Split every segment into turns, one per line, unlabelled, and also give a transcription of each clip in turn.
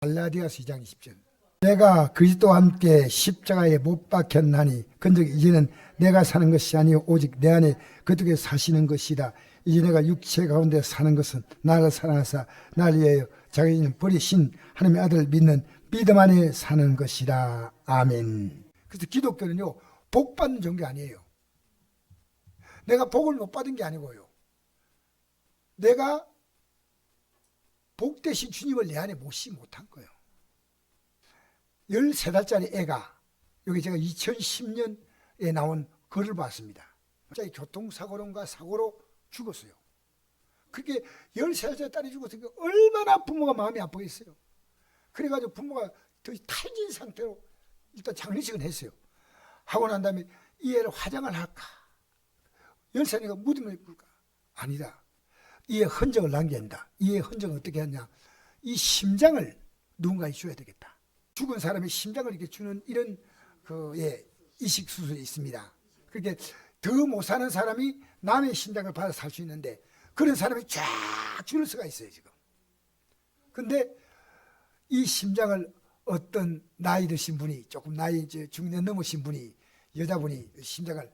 갈라디아서 2장 20절. 내가 그리스도와 함께 십자가에 못 박혔나니 근즉 이제는 내가 사는 것이 아니요 오직 내 안에 그쪽에 사시는 것이다. 이제 내가 육체 가운데 사는 것은 나를 사랑하사 나를 위하여 자기는 버리신 하나님의 아들을 믿는 믿음 안에 사는 것이다. 아멘. 그래서 기독교는요, 복 받는 종교 아니에요. 내가 복을 못 받은 게 아니고요, 내가 복 대신 주님을 내 안에 모시지 못한 거예요. 13달짜리 애가, 여기 제가 2010년에 나온 글을 봤습니다. 갑자기 교통사고론가 사고로 죽었어요. 그게 13살짜리 딸이 죽었으니까 얼마나 부모가 마음이 아프겠어요. 그래가지고 부모가 더 탈진 상태로 일단 장례식은 했어요. 하고 난 다음에 이 애를 화장을 할까? 10살이니까 무덤을 입을까? 아니다. 이의 흔적을 남긴다. 이의 흔적은 어떻게 하냐? 이 심장을 누군가에 줘야 되겠다. 죽은 사람의 심장을 이렇게 주는 이런 이식 수술이 있습니다. 그렇게 더 못 사는 사람이 남의 심장을 받아 살 수 있는데 그런 사람이 쫙 줄을 수가 있어요 지금. 근데 이 심장을 어떤 나이 드신 분이, 조금 나이 중년 넘으신 분이, 여자분이 심장을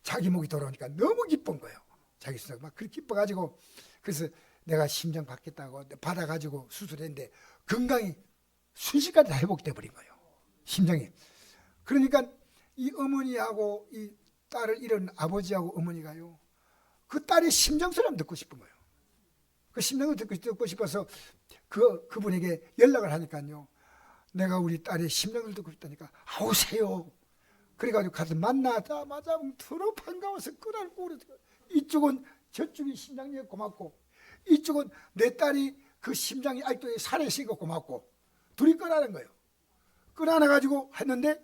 자기 목이 돌아오니까 너무 기쁜 거예요. 자기 심장 막 그렇게 기뻐가지고, 그래서 내가 심장 받겠다고 받아가지고 수술했는데 건강이 순식간에 다 회복돼 버린 거예요, 심장이. 그러니까 이 어머니하고 이 딸을 잃은 아버지하고 어머니가요, 그 딸의 심장 소리 듣고 싶은 거예요. 그 심장을 듣고 싶어서 그분에게 연락을 하니까요, 내가 우리 딸의 심장을 듣고 싶다니까 오세요. 그래가지고 가서 만나자마자 더러 반가워서 끄라고 그러더라고요. 이쪽은 저쪽이 심장이 고맙고, 이쪽은 내 딸이 그 심장이 아직도 살아있으니까 고맙고, 둘이 끄라는 거예요. 끌어안아가지고 했는데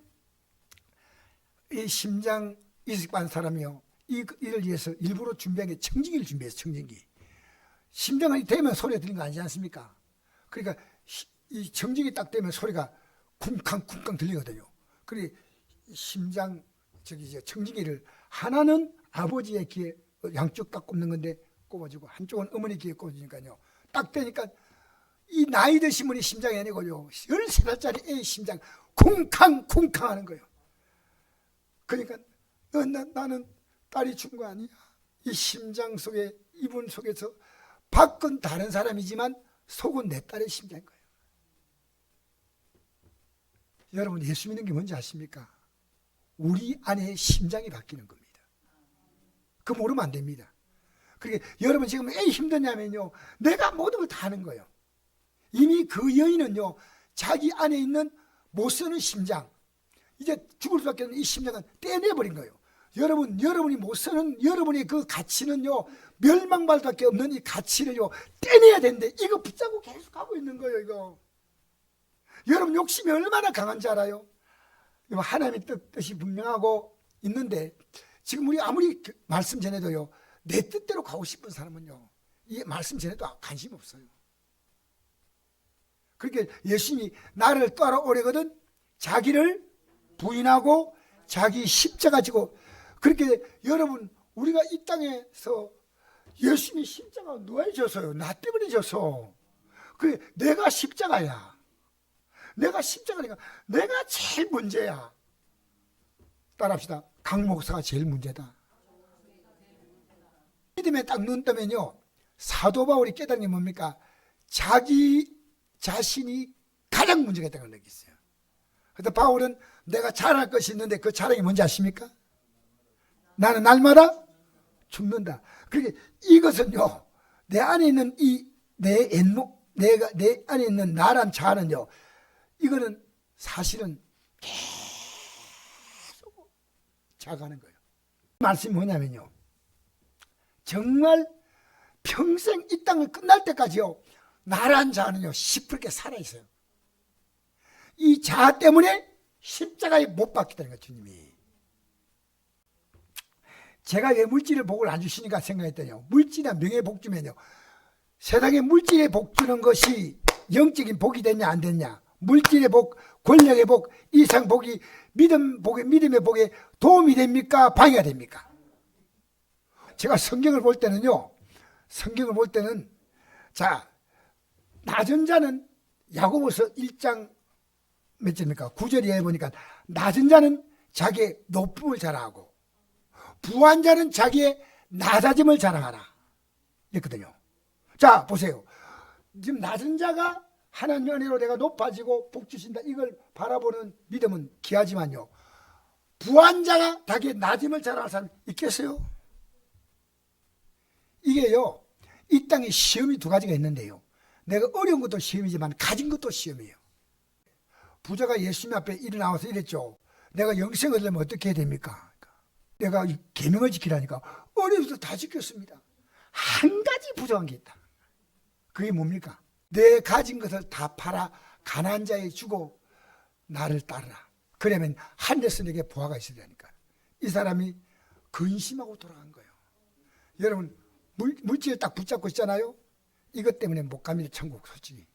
이 심장 이식받은 사람이요, 이를 위해서 일부러 준비한 게 청진기를 준비했어요. 청진기. 심장이 되면 소리가 들리는 거 아니지 않습니까? 그러니까 이 청진기 딱 되면 소리가 쿵쾅쿵쾅 들리거든요. 그래 심장 청진기를 하나는 아버지의 귀에 양쪽 딱 꼽는 건데 꼽아주고 한쪽은 어머니 귀에 꼽아주니까요, 딱 되니까 이 나이 드신 분이 심장이 아니고요, 13살짜리 애의 심장 쿵쾅쿵쾅 하는 거예요. 그러니까 나는 딸이 준 거 아니야. 이 심장 속에, 이분 속에서 밖은 다른 사람이지만 속은 내 딸의 심장인 거예요. 여러분, 예수 믿는 게 뭔지 아십니까? 우리 안에 심장이 바뀌는 겁니다. 그거 모르면 안 됩니다. 그러니까 여러분 지금 왜 힘드냐면요, 내가 모든 걸 다 하는 거예요. 이미 그 여인은요, 자기 안에 있는 못 쓰는 심장, 이제 죽을 수밖에 없는 이 심장은 떼내버린 거예요. 여러분이 못 쓰는 여러분의 그 가치는요, 멸망할 수밖에 없는 이 가치를요 떼내야 되는데 이거 붙잡고 계속 하고 있는 거예요. 이거 여러분 욕심이 얼마나 강한지 알아요? 하나님의 뜻이 분명하고 있는데, 지금 우리 아무리 말씀 전해도요, 내 뜻대로 가고 싶은 사람은요, 이 말씀 전해도 관심 없어요. 그렇게 예수님이 나를 따라오려거든 자기를 부인하고 자기 십자가 지고, 그렇게 여러분 우리가 이 땅에서 예수님이 십자가 누가 졌어요? 나 때문에 졌어. 그래 내가 십자가야. 내가 십자가니까 내가 제일 문제야. 따라합시다. 강 목사가 제일 문제다. 믿음에 딱 눈 뜨면요, 사도 바울이 깨달은 게 뭡니까? 자기 자신이 가장 문제가 있다는 걸 느꼈어요. 그래서 바울은 내가 자랑할 것이 있는데 그 자랑이 뭔지 아십니까? 나는 날마다 죽는다. 그러니까 이것은요, 내 안에 있는 내 안에 있는 나란 자는요, 이거는 사실은 계속 작아가는 거예요. 말씀이 뭐냐면요, 정말 평생 이 땅을 끝날 때까지요, 나란 자는요 시퍼렇게 살아있어요. 이 자 때문에 십자가에 못 박히다는 거예요, 주님이. 제가 왜 물질의 복을 안 주시니까 생각했더니요, 물질이나 명예의 복 주면요, 세상에 물질의 복 주는 것이 영적인 복이 됐냐 안 됐냐, 물질의 복, 권력의 복, 이상 복이 믿음의 복에 도움이 됩니까 방해가 됩니까? 제가 성경을 볼 때는 자, 낮은 자는 야고보서 1장 몇 절입니까? 9절에 보니까 낮은 자는 자기의 높음을 자랑하고 부한 자는 자기의 낮아짐을 자랑하라 이랬거든요. 자 보세요. 지금 낮은 자가 하나님의 은혜로 내가 높아지고 복 주신다 이걸 바라보는 믿음은 귀하지만요, 부한 자가 자기의 낮음을 자랑할 사람 있겠어요? 이게요, 이 땅에 시험이 두 가지가 있는데요, 내가 어려운 것도 시험이지만 가진 것도 시험이에요. 부자가 예수님 앞에 일어나와서 이랬죠. 내가 영생을 얻으려면 어떻게 해야 됩니까? 내가 계명을 지키라니까 어려워서 다 지켰습니다. 한 가지 부족한 게 있다. 그게 뭡니까? 내 가진 것을 다 팔아 가난한 자에 주고 나를 따르라. 그러면 하늘에서 내게 보화가 있으려니까. 이 사람이 근심하고 돌아간 거예요. 여러분 물질을 딱 붙잡고 있잖아요. 이것 때문에 못 갑니다. 천국 솔직히.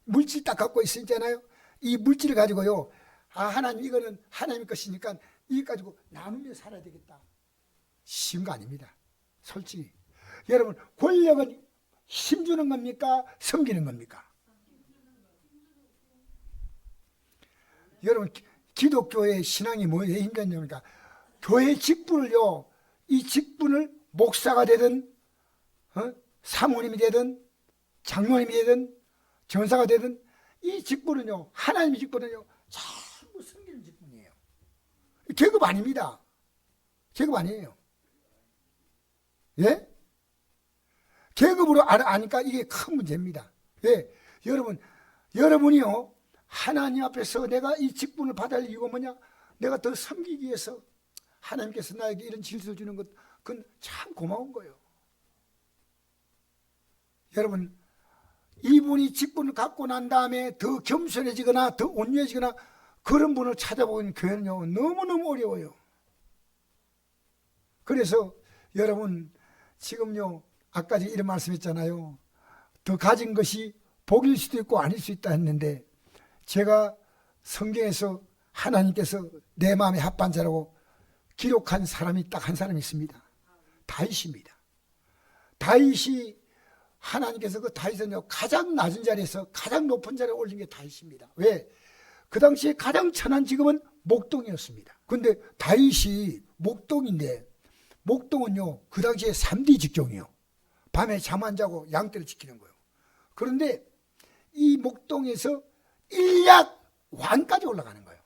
물질 딱 갖고 있잖아요. 이 물질을 가지고요, 아 하나님 이거는 하나님 것이니까 이거 가지고 나누며 살아야 되겠다. 쉬운 거 아닙니다. 솔직히. 여러분 권력은 힘주는 겁니까? 섬기는 겁니까? 여러분 기독교의 신앙이 뭐에 힘겼냐니까 교회 직분을요, 이 직분을 목사가 되든 사모님이 되든 장로님이 되든 전사가 되든 이 직분은요, 하나님의 직분은요 전부 섬기는 직분이에요. 계급 아닙니다. 계급 아니에요. 예? 계급으로 아니까 이게 큰 문제입니다. 예? 여러분이요 하나님 앞에서 내가 이 직분을 받아야 할 이유가 뭐냐? 내가 더 섬기기 위해서 하나님께서 나에게 이런 질서를 주는 것, 그건 참 고마운 거예요. 여러분 이분이 직분을 갖고 난 다음에 더 겸손해지거나 더 온유해지거나 그런 분을 찾아보는 교회는요 너무너무 어려워요. 그래서 여러분 지금요 아까 이런 말씀했잖아요. 더 가진 것이 복일 수도 있고 아닐 수 있다 했는데, 제가 성경에서 하나님께서 내 마음에 합한 자라고 기록한 사람이 딱 한 사람이 있습니다. 다윗입니다. 다윗이 하나님께서 그 다윗은요 가장 낮은 자리에서 가장 높은 자리에 올린 게 다윗입니다. 왜? 그 당시에 가장 천한 직업은 목동이었습니다. 근데 다윗이 목동인데, 목동은요 그 당시에 3D 직종이요. 밤에 잠 안 자고 양떼를 지키는 거예요. 그런데 이 목동에서 일약 왕까지 올라가는 거예요.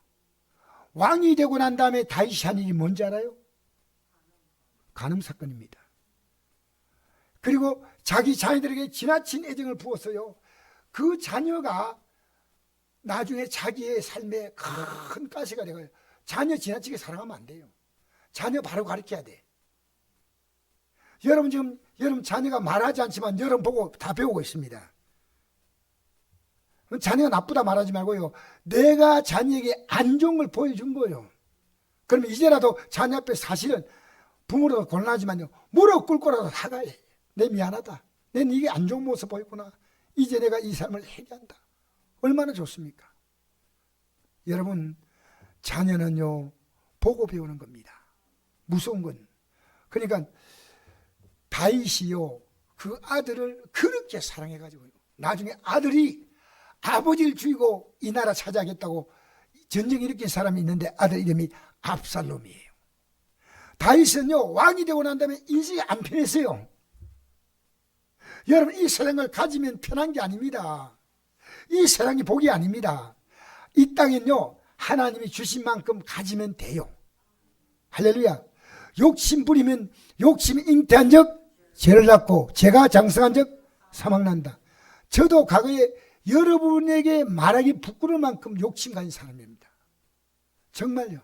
왕이 되고 난 다음에 다윗이 한 일이 뭔지 알아요? 간음 사건입니다. 그리고 자기 자녀들에게 지나친 애정을 부었어요. 그 자녀가 나중에 자기의 삶에 큰 가시가 되고요. 자녀 지나치게 사랑하면 안 돼요. 자녀 바로 가르쳐야 돼. 여러분 지금 여러분 자녀가 말하지 않지만 여러분 보고 다 배우고 있습니다. 자녀가 나쁘다 말하지 말고요, 내가 자녀에게 안 좋은 걸 보여준 거예요. 그러면 이제라도 자녀 앞에 사실은 부모로도 곤란하지만요 무릎 꿇고라도 사과해. 내 미안하다. 내 이게 안 좋은 모습 보였구나. 이제 내가 이 삶을 해결한다. 얼마나 좋습니까? 여러분 자녀는요 보고 배우는 겁니다. 무서운 건. 그러니까 다윗이요 그 아들을 그렇게 사랑해가지고 나중에 아들이 아버지를 죽이고 이 나라 차지하겠다고 전쟁 일으킨 사람이 있는데 아들 이름이 압살롬이에요. 다윗은요 왕이 되고 난 다음에 인생이 안 편했어요. 여러분 이 세상을 가지면 편한 게 아닙니다. 이 세상이 복이 아닙니다. 이 땅은요 하나님이 주신 만큼 가지면 돼요. 할렐루야. 욕심 부리면 욕심이 잉태한 적 죄를 낳고 죄가 장성한 적 사망난다. 저도 과거에 여러분에게 말하기 부끄러울 만큼 욕심 가진 사람입니다. 정말요.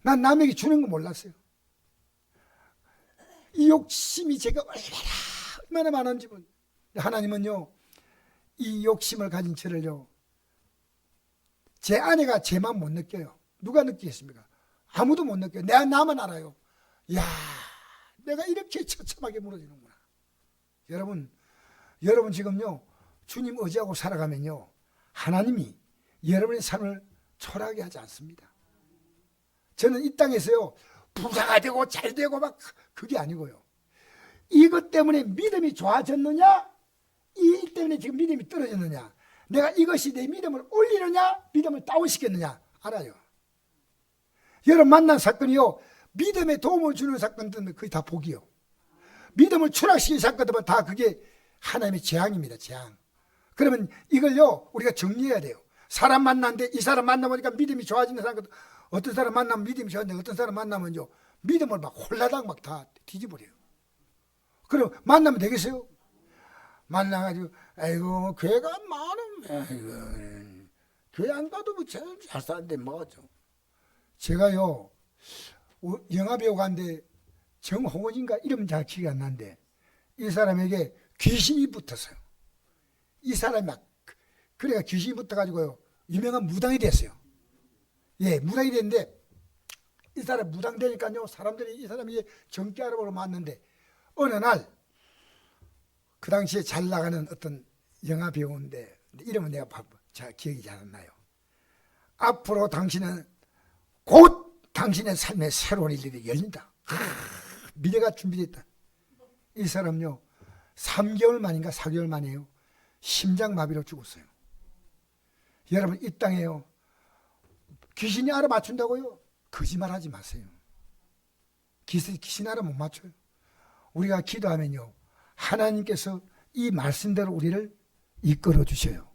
난 남에게 주는 거 몰랐어요. 이 욕심이 제가 얼마나 많은지. 하나님은요 이 욕심을 가진 저를요, 제 아내가 제 마음 못 느껴요. 누가 느끼겠습니까? 아무도 못 느껴요. 나만 알아요. 야, 내가 이렇게 처참하게 무너지는구나. 여러분 지금요 주님 의지하고 살아가면요 하나님이 여러분의 삶을 초라하게 하지 않습니다. 저는 이 땅에서요 부자가 되고 잘 되고 막 그게 아니고요, 이것 때문에 믿음이 좋아졌느냐, 이 일 때문에 지금 믿음이 떨어졌느냐, 내가 이것이 내 믿음을 올리느냐 믿음을 다운시켰느냐 알아요. 여러분 만난 사건이요, 믿음에 도움을 주는 사건들은 거의 다 복이요. 믿음을 추락시킨 사건들은 다 그게 하나님의 재앙입니다. 재앙. 그러면 이걸요 우리가 정리해야 돼요. 사람 만났는데 이 사람 만나보니까 믿음이 좋아지는 사람도, 어떤 사람 만나면 믿음이 좋아지는데 어떤 사람 만나면요 믿음을 막 홀라당 막 다 뒤집어버려요. 그럼 만나면 되겠어요? 만나가지고 아이고 교회가 많으면 교회 안 가도 뭐 제일 잘 사는데 뭐죠. 제가요 영화배우 간데 정홍원인가 이름 잘 기억이 안 나는데 이 사람에게 귀신이 붙었어요. 이 사람이 막 그래가 귀신이 붙어가지고요 유명한 무당이 됐어요. 예, 무당이 됐는데 이 사람 무당 되니까요 사람들이 이 사람이 정기 알아보러 왔는데 어느 날 그 당시에 잘 나가는 어떤 영화 배우인데 이름은 내가 잘 기억이 잘 안 나요. 앞으로 당신은 곧 당신의 삶의 새로운 일들이 열린다. 미래가 준비됐다. 이 사람요 3개월 만인가 4개월 만이에요 심장마비로 죽었어요. 여러분 이 땅에요 귀신이 알아맞춘다고요? 거짓말하지 마세요. 귀신 알아 못 맞춰요. 우리가 기도하면요 하나님께서 이 말씀대로 우리를 이끌어 주셔요.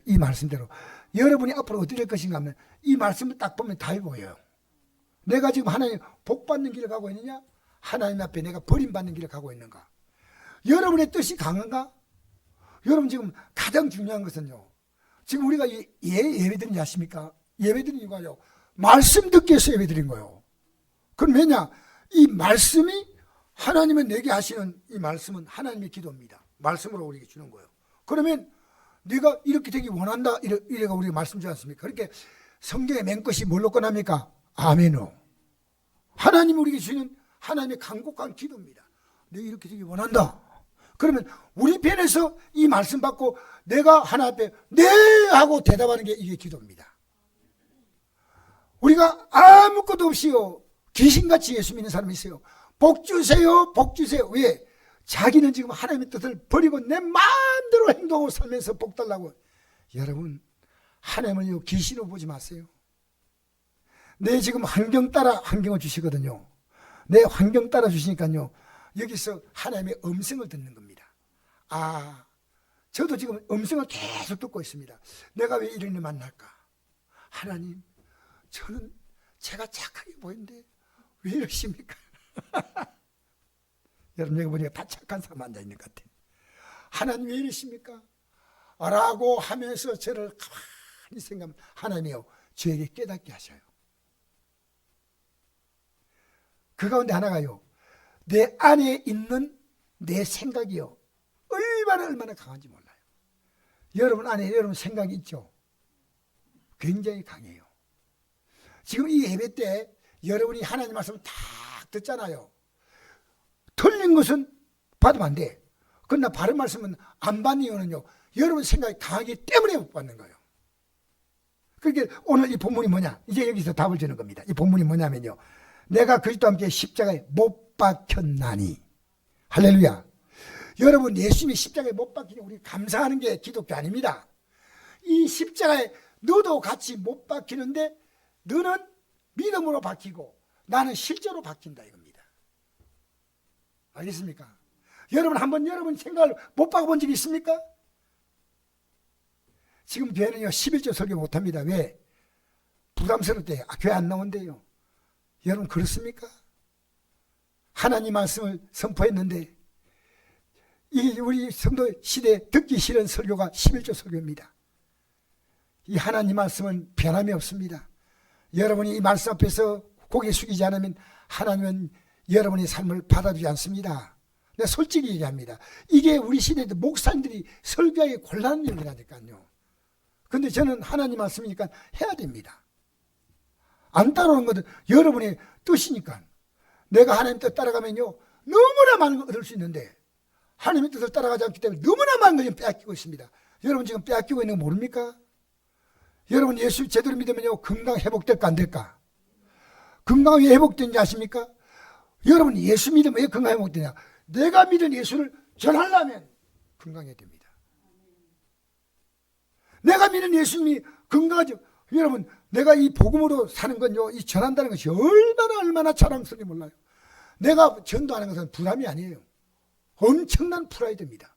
이 말씀대로 여러분이 앞으로 어떻게 될 것인가 하면 이 말씀을 딱 보면 다 보여요. 내가 지금 하나님 복 받는 길을 가고 있느냐, 하나님 앞에 내가 버림받는 길을 가고 있는가, 여러분의 뜻이 강한가. 여러분 지금 가장 중요한 것은요 지금 우리가 예배드리지 않습니까? 예배드리는 이유가요 말씀 듣기 위해서 예배드린 거예요. 그럼 왜냐, 이 말씀이 하나님이 내게 하시는 이 말씀은 하나님의 기도입니다. 말씀으로 우리에게 주는 거예요. 그러면 네가 이렇게 되기 원한다 이래가 우리가 말씀 주지 않습니까? 그렇게 성경의 맨 것이 뭘로 끝납니까? 아멘으로. 하나님이 우리에게 주시는 하나님의 간곡한 기도입니다. 내가 이렇게 되기 원한다. 그러면 우리 편에서 이 말씀 받고 내가 하나님 앞에 네 하고 대답하는 게 이게 기도입니다. 우리가 아무것도 없이요 귀신같이 예수 믿는 사람이 있어요. 복 주세요 복 주세요. 왜? 자기는 지금 하나님의 뜻을 버리고 내 마음대로 행동하고 살면서 복 달라고. 여러분 하나님은요 귀신으로 보지 마세요. 내 지금 환경 따라 환경을 주시거든요. 내 환경 따라 주시니까요 여기서 하나님의 음성을 듣는 겁니다. 아, 저도 지금 음성을 계속 듣고 있습니다. 내가 왜 이런 일 만날까? 하나님, 저는 제가 착하게 보이는데 왜 이러십니까? 여러분 여기 보니까 다 착한 사람 앉아있는 것 같아요. 하나님 왜 이러십니까? 라고 하면서 저를 가만히 생각하면 하나님이요 저에게 깨닫게 하셔요. 그 가운데 하나가요 내 안에 있는 내 생각이요 얼마나 강한지 몰라요. 여러분 안에 여러분 생각이 있죠? 굉장히 강해요. 지금 이 예배 때 여러분이 하나님 말씀을 다 듣잖아요. 틀린 것은 받으면 안 돼. 그러나 바른 말씀은 안 받는 이유는요 여러분 생각이 강하기 때문에 못 받는 거예요. 그러니까 오늘 이 본문이 뭐냐, 이제 여기서 답을 주는 겁니다. 이 본문이 뭐냐면요 내가 그리스도와 함께 십자가에 못 박혔나니. 할렐루야. 여러분 예수님이 십자가에 못 박히니 우리 감사하는 게 기독교 아닙니다. 이 십자가에 너도 같이 못 박히는데 너는 믿음으로 박히고 나는 실제로 박힌다 이겁니다. 알겠습니까? 여러분 한번 여러분 생각을 못 박아본 적이 있습니까? 지금 교회는요 11조 설교 못합니다. 왜? 부담스럽대요. 교회 안 나온대요. 여러분 그렇습니까? 하나님 말씀을 선포했는데 이 우리 성도 시대에 듣기 싫은 설교가 11조 설교입니다. 이 하나님 말씀은 변함이 없습니다. 여러분이 이 말씀 앞에서 고개 숙이지 않으면 하나님은 여러분의 삶을 받아주지 않습니다. 내가 솔직히 얘기합니다. 이게 우리 시대에 목사님들이 설교하기 곤란한 일이라니까요. 근데 저는 하나님 말씀이니까 해야 됩니다. 안 따라오는 것은 여러분의 뜻이니까. 내가 하나님 뜻 따라가면요 너무나 많은 걸 얻을 수 있는데 하나님의 뜻을 따라가지 않기 때문에 너무나 많은 걸 빼앗기고 있습니다. 여러분 지금 빼앗기고 있는 거 모릅니까? 여러분 예수 제대로 믿으면요 건강 회복될까 안 될까? 건강이 회복되는지 아십니까? 여러분 예수 믿으면 왜 건강 회복되냐? 내가 믿은 예수를 전하려면 건강해야 됩니다. 내가 믿는 예수님이 건강하죠. 여러분, 내가 이 복음으로 사는 건요, 이 전한다는 것이 얼마나 자랑스러운지 몰라요. 내가 전도하는 것은 부담이 아니에요. 엄청난 프라이드입니다.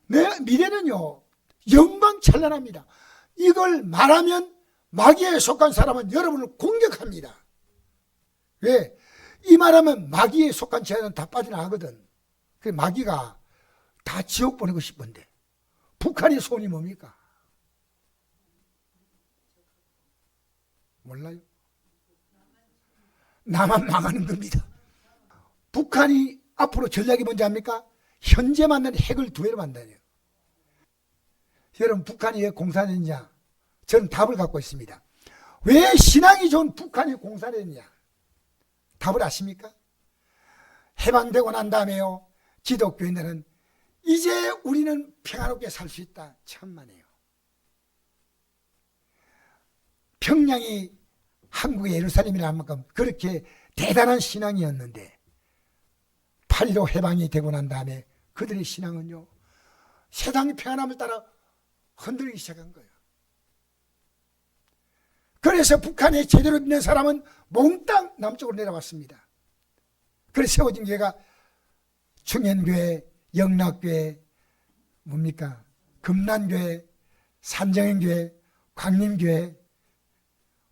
내 미래는요, 영광찬란합니다. 이걸 말하면 마귀에 속한 사람은 여러분을 공격합니다. 왜? 이 말하면 마귀에 속한 자는 다 빠져나가거든. 그 마귀가 다 지옥 보내고 싶은데 북한의 소원이 뭡니까? 몰라요? 나만 망하는 겁니다. 북한이 앞으로 전략이 뭔지 압니까? 현재 만든 핵을 2회로 만들어요. 여러분, 북한이 왜 공산했냐? 저는 답을 갖고 있습니다. 왜 신앙이 좋은 북한이 공산했냐? 답을 아십니까? 해방되고 난 다음에요, 기독교인들은 이제 우리는 평화롭게 살 수 있다. 천만에요. 평양이 한국의 예루살렘이라는 만큼 그렇게 대단한 신앙이었는데 8.15 해방이 되고 난 다음에 그들의 신앙은요, 세상의 평안함을 따라 흔들리기 시작한 거예요. 그래서 북한에 제대로 믿는 사람은 몽땅 남쪽으로 내려왔습니다. 그래서 세워진 교회가 충현교회, 영락교회, 뭡니까? 금난교회, 산정행교회, 광림교회,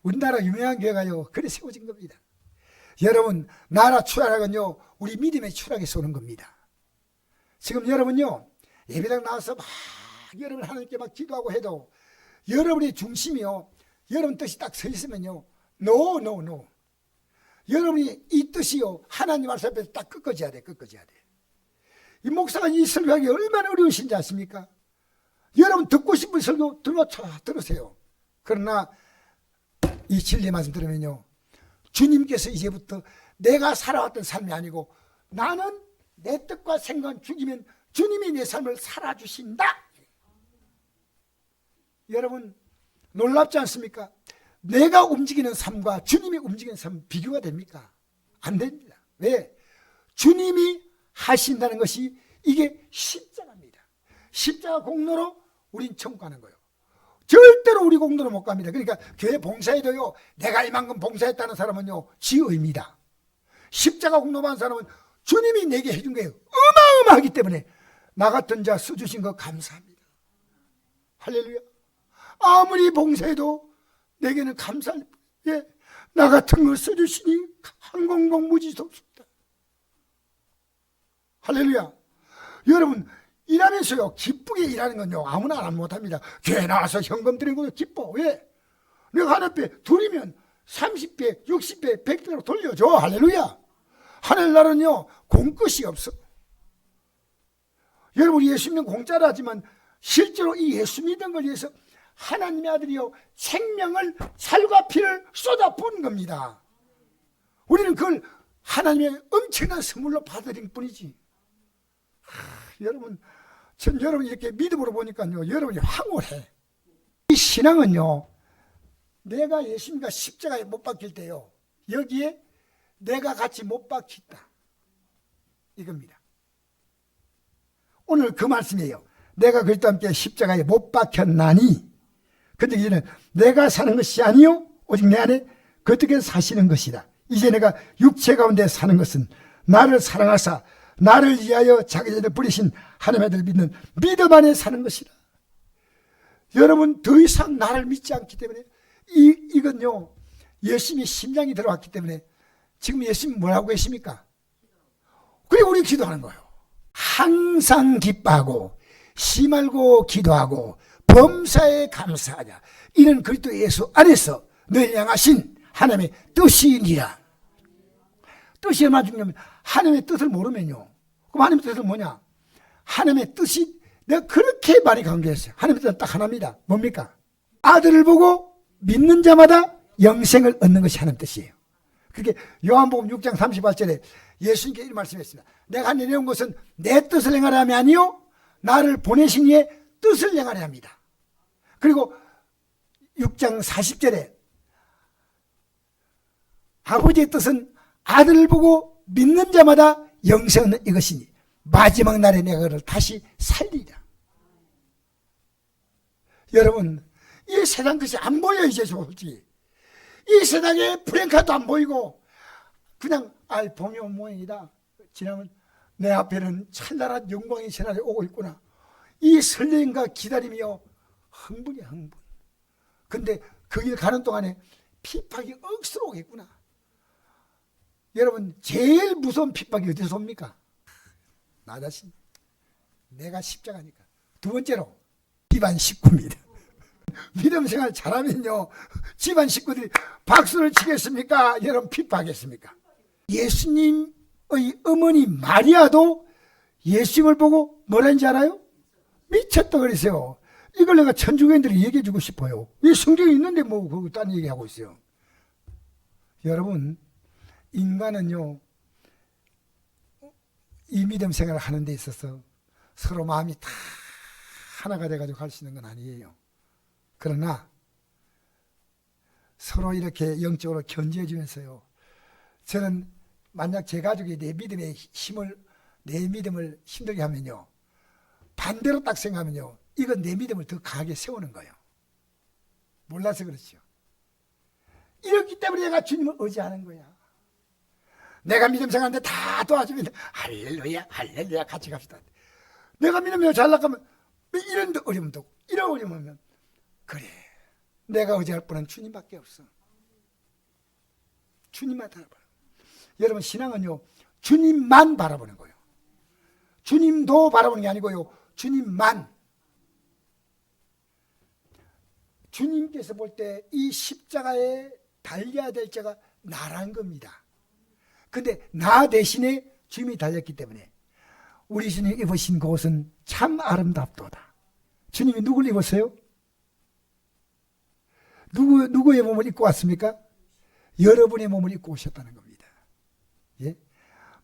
우리나라 유명한 교회가요, 그래 세워진 겁니다. 여러분, 나라 추락은요, 우리 믿음의 추락에서 오는 겁니다. 지금 여러분요, 예배당 나와서 막 여러분 하나님께 막 기도하고 해도 여러분의 중심이요, 여러분 뜻이 딱 서 있으면요, no. 여러분이 이 뜻이요, 하나님 말씀 앞에서 딱 꺾어져야 돼. 이 목사가 이 설교하기 얼마나 어려우신지 아십니까? 여러분 듣고 싶은 설교 들으세요. 그러나 이 진리 말씀 들으면요, 주님께서 이제부터 내가 살아왔던 삶이 아니고 나는 내 뜻과 생각을 죽이면 주님이 내 삶을 살아주신다. 여러분, 놀랍지 않습니까? 내가 움직이는 삶과 주님이 움직이는 삶 비교가 됩니까? 안 됩니다. 왜? 주님이 하신다는 것이 이게 십자가입니다. 십자가 공로로 우린 천국 가는 거예요. 절대로 우리 공로로 못 갑니다. 그러니까 교회 봉사에도요, 내가 이만큼 봉사했다는 사람은요, 지의입니다. 십자가 공로만 사람은 주님이 내게 해준 거예요. 어마어마하기 때문에 나 같은 자 써주신 거 감사합니다. 할렐루야. 아무리 봉사해도 내게는 감사할 뿐. 나 같은 걸 써주시니 항공공 무지섭습니다. 할렐루야. 여러분, 일하면서요, 기쁘게 일하는 건요, 아무나 안 못합니다. 교회 나와서 현금 드리는 것도 기뻐. 왜? 내가 하나배 드리면 30배, 60배, 100배로 돌려줘. 할렐루야. 하늘나라는요, 공끝이 없어. 여러분, 예수 믿는 공짜로 하지만 실제로 이 예수 믿는 걸 위해서 하나님의 아들이요, 생명을, 살과 피를 쏟아부은 겁니다. 우리는 그걸 하나님의 엄청난 선물로 받아들인 뿐이지. 여러분, 전 여러분 이렇게 믿음으로 보니까요, 여러분이 황홀해. 이 신앙은요, 내가 예수님과 십자가에 못 박힐 때요, 여기에 내가 같이 못 박힌다, 이겁니다. 오늘 그 말씀이에요. 내가 그리스도와 함께 십자가에 못 박혔나니, 근데 이제는 내가 사는 것이 아니요 오직 내 안에 그분께서 사시는 것이다. 이제 내가 육체 가운데 사는 것은 나를 사랑하사 나를 위하여 자기 자신을 부리신 하나님의 아들을 믿는 믿음 안에 사는 것이다. 여러분, 더 이상 나를 믿지 않기 때문에 이건요, 예수님이 심장이 들어왔기 때문에 지금 예수님 뭐라고 계십니까? 그리고 우리 기도하는 거예요. 항상 기뻐하고 시 말고 기도하고 범사에 감사하자. 이는 그리스도 예수 안에서 너희를 향하신 하나님의 뜻이니라. 뜻이 얼마나 중요하면, 하나님의 뜻을 모르면요, 그럼 하나님의 뜻은 뭐냐? 하나님의 뜻이 내가 그렇게 많이 강조했어요. 하나님의 뜻은 딱 하나입니다. 뭡니까? 아들을 보고 믿는 자마다 영생을 얻는 것이 하나님의 뜻이에요. 그게 요한복음 6장 38절에 예수님께 이런 말씀했습니다. 내가 내려온 것은 내 뜻을 행하려 함이 아니요 나를 보내신 이의 뜻을 행하려 합니다. 그리고 6장 40절에 아버지의 뜻은 아들을 보고 믿는 자마다 영생은 이것이니 마지막 날에 내가 그를 다시 살리리라. 여러분, 이 세상 것이 안 보여. 이제 솔직히 이 세상에 프랭카도 안 보이고 그냥 봄이 온 모양이다. 지나면 내 앞에는 찬란한 영광이 지나려 오고 있구나. 이 설렘과 기다림이요, 흥분이야, 흥분. 근데 그 길 가는 동안에 핍박이 억수로 오겠구나. 여러분, 제일 무서운 핍박이 어디서 옵니까? 나 자신, 내가 십자가니까. 두 번째로 집안 식구입니다. 믿음 생활 잘하면요, 집안 식구들이 박수를 치겠습니까? 여러분, 핍박하겠습니까? 예수님의 어머니 마리아도 예수님을 보고 뭐라는지 알아요? 미쳤다 그랬어요. 이걸 내가 천주교인들이 얘기해 주고 싶어요. 이 성경에 있는데 뭐 그거 딴 얘기하고 있어요. 여러분, 인간은요, 이 믿음 생활을 하는 데 있어서 서로 마음이 다 하나가 돼가지고 갈 수 있는 건 아니에요. 그러나 서로 이렇게 영적으로 견지해 주면서요, 저는 만약 제 가족이 내 믿음의 힘을, 내 믿음을 힘들게 하면요, 반대로 딱 생각하면요, 이건 내 믿음을 더 강하게 세우는 거예요. 몰라서 그렇죠. 이렇기 때문에 내가 주님을 의지하는 거야. 내가 믿음 생활하는데 다 도와주면 할렐루야 할렐루야 같이 갑시다. 내가 믿으면 잘 나가면 이런 어려움도 없고, 이런 어려움은 그래, 내가 의지할 분은 주님밖에 없어. 주님만 바라보는. 여러분, 신앙은요, 주님만 바라보는 거예요. 주님도 바라보는 게 아니고요, 주님만. 주님께서 볼 때 이 십자가에 달려야 될 자가 나란 겁니다. 근데 나 대신에 주님이 달렸기 때문에 우리 주님 입으신 그 옷은 참 아름답도다. 주님이 누굴 입었어요? 누구의 몸을 입고 왔습니까? 여러분의 몸을 입고 오셨다는 겁니다. 예?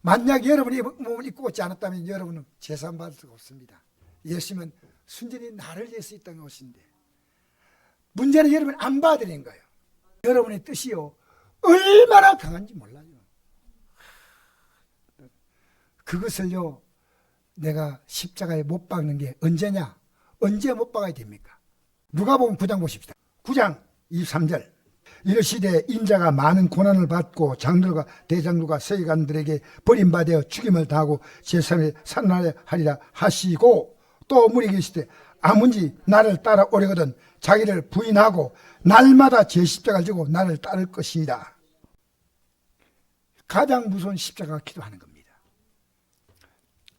만약 여러분이 몸을 입고 오지 않았다면 여러분은 제산 받을 수가 없습니다. 예수님은 순전히 나를 위해서 이 땅에 오신데, 문제는 여러분이 안 받아들인 거예요. 여러분의 뜻이요, 얼마나 강한지 몰라요. 그것을요, 내가 십자가에 못 박는 게 언제냐? 언제 못 박아야 됩니까? 누가복음 9장 보십시다. 9장 23절. 이르시되 인자가 많은 고난을 받고 장들과 대장들과 서기관들에게 버림받아 죽임을 당하고 제3일 살아나리라 하시고, 또 무리 계시되 아무지 나를 따라오려거든 자기를 부인하고 날마다 제 십자가를 지고 나를 따를 것이다. 가장 무서운 십자가가 기도하는 겁니다.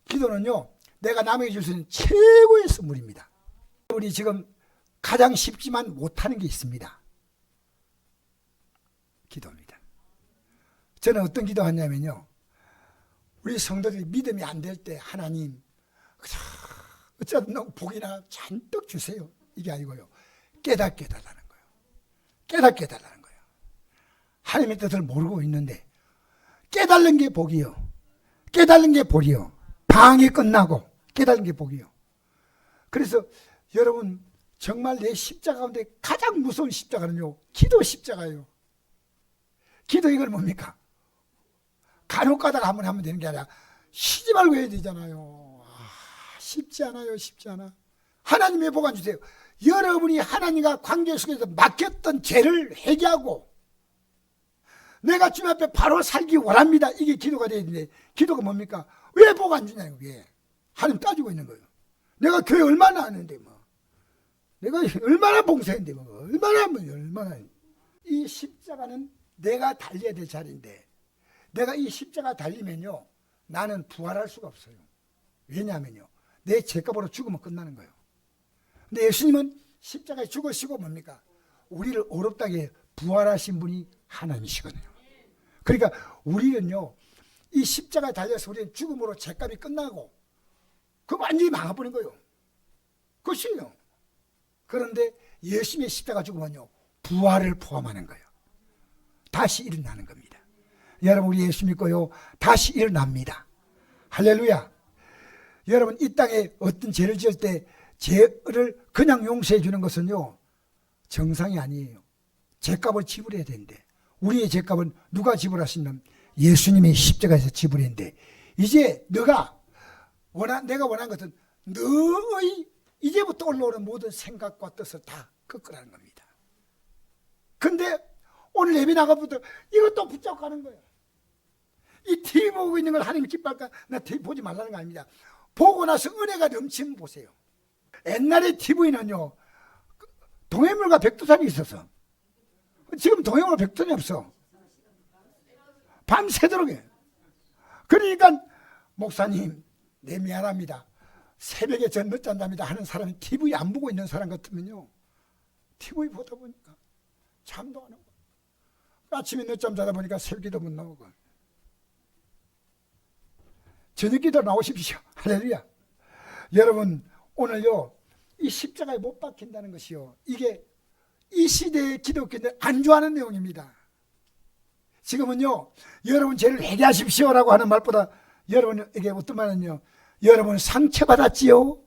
기도는요, 내가 남에게 줄 수 있는 최고의 선물입니다. 우리 지금 가장 쉽지만 못하는 게 있습니다. 기도입니다. 저는 어떤 기도하냐면요, 우리 성도들이 믿음이 안 될 때 하나님 어쩌든 복이나 잔뜩 주세요, 이게 아니고요, 깨닫게 해달라는 거예요. 깨닫게 해달라는 거예요. 하나님의 뜻을 모르고 있는데 깨달는 게 복이요, 깨달는 게 복이요. 방이 끝나고 깨달은 게 복이요. 그래서 여러분, 정말 내 십자가 가운데 가장 무서운 십자가는요, 기도 십자가예요. 기도, 이건 뭡니까? 간혹 가다가 한번 하면 되는 게 아니라 쉬지 말고 해야 되잖아요. 쉽지 않아요. 쉽지 않아. 하나님의 복 안 주세요. 여러분이 하나님과 관계 속에서 막혔던 죄를 회개하고 내가 주님 앞에 바로 살기 원합니다. 이게 기도가 돼야 되는데, 기도가 뭡니까? 왜 복 안 주냐고. 그게 하나님 따지고 있는 거예요. 내가 교회 얼마나 하는데 뭐, 내가 얼마나 봉사했는데 뭐, 얼마나. 이 십자가는 내가 달려야 될 자리인데, 내가 이 십자가 달리면요, 나는 부활할 수가 없어요. 왜냐하면요, 내 죄값으로 죽으면 끝나는 거예요. 근데 예수님은 십자가에 죽으시고 뭡니까? 우리를 어렵다게 부활하신 분이 하나님이시거든요. 그러니까 우리는요, 이 십자가에 달려서 우리는 죽음으로 죄값이 끝나고 그럼 완전히 망해버린 거예요. 그것이에요. 그런데 예수님의 십자가 죽으면요, 부활을 포함하는 거예요. 다시 일어나는 겁니다. 여러분, 우리 예수 믿고요, 다시 일어납니다. 할렐루야. 여러분, 이 땅에 어떤 죄를 지을 때 죄를 그냥 용서해 주는 것은요, 정상이 아니에요. 죄값을 지불해야 되는데, 우리의 죄값은 누가 지불하시냐면 예수님의 십자가에서 지불했는데, 이제 내가 원한 것은 너의 이제부터 올라오는 모든 생각과 뜻을 다 꺾으라는 겁니다. 근데 오늘 예배 나가부터 이것도 붙잡고 가는 거예요. 이 TV 보고 있는 걸 하나님 기뻐할까? 나 TV 보지 말라는 거 아닙니다. 보고 나서 은혜가 넘치면 보세요. 옛날에 TV는요, 동해물과 백두산이 있었어. 지금 동해물과 백두산이 없어. 밤새도록 해. 그러니까 목사님, 네, 미안합니다. 새벽에 전 늦잠 잡니다 하는 사람이 TV 안 보고 있는 사람 같으면요, TV 보다 보니까 잠도 안 오고, 아침에 늦잠 자다 보니까 새벽기도 못 나오고, 저녁기도 나오십시오. 할렐루야. 여러분, 오늘요, 이 십자가에 못 박힌다는 것이요, 이게 이 시대의 기독교인들 안 좋아하는 내용입니다. 지금은요, 여러분 죄를 회개하십시오라고 하는 말보다 여러분에게 어떤 말은요, 여러분 상처받았지요?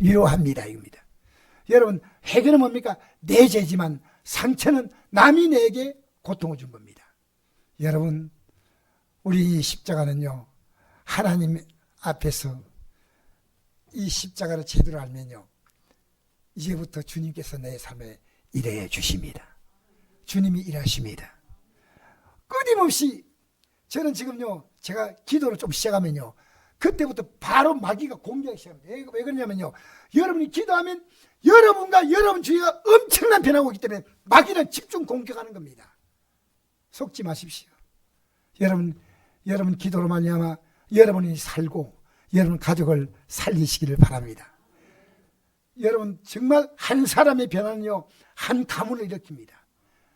위로합니다, 이겁니다. 여러분, 회개는 뭡니까? 내 죄지만 상처는 남이 내게 고통을 준 겁니다. 여러분, 우리 십자가는요, 하나님 앞에서 이 십자가를 제대로 알면요, 이제부터 주님께서 내 삶에 일해 주십니다. 주님이 일하십니다. 끊임없이 저는 지금요, 제가 기도를 좀 시작하면요, 그때부터 바로 마귀가 공격하기 시작합니다. 왜 그러냐면요, 여러분이 기도하면 여러분과 여러분 주위가 엄청난 변화가 오기 때문에 마귀는 집중 공격하는 겁니다. 속지 마십시오. 여러분 기도로 말미암아 여러분이 살고 여러분 가족을 살리시기를 바랍니다. 여러분, 정말 한 사람의 변화는요, 한 가문을 일으킵니다.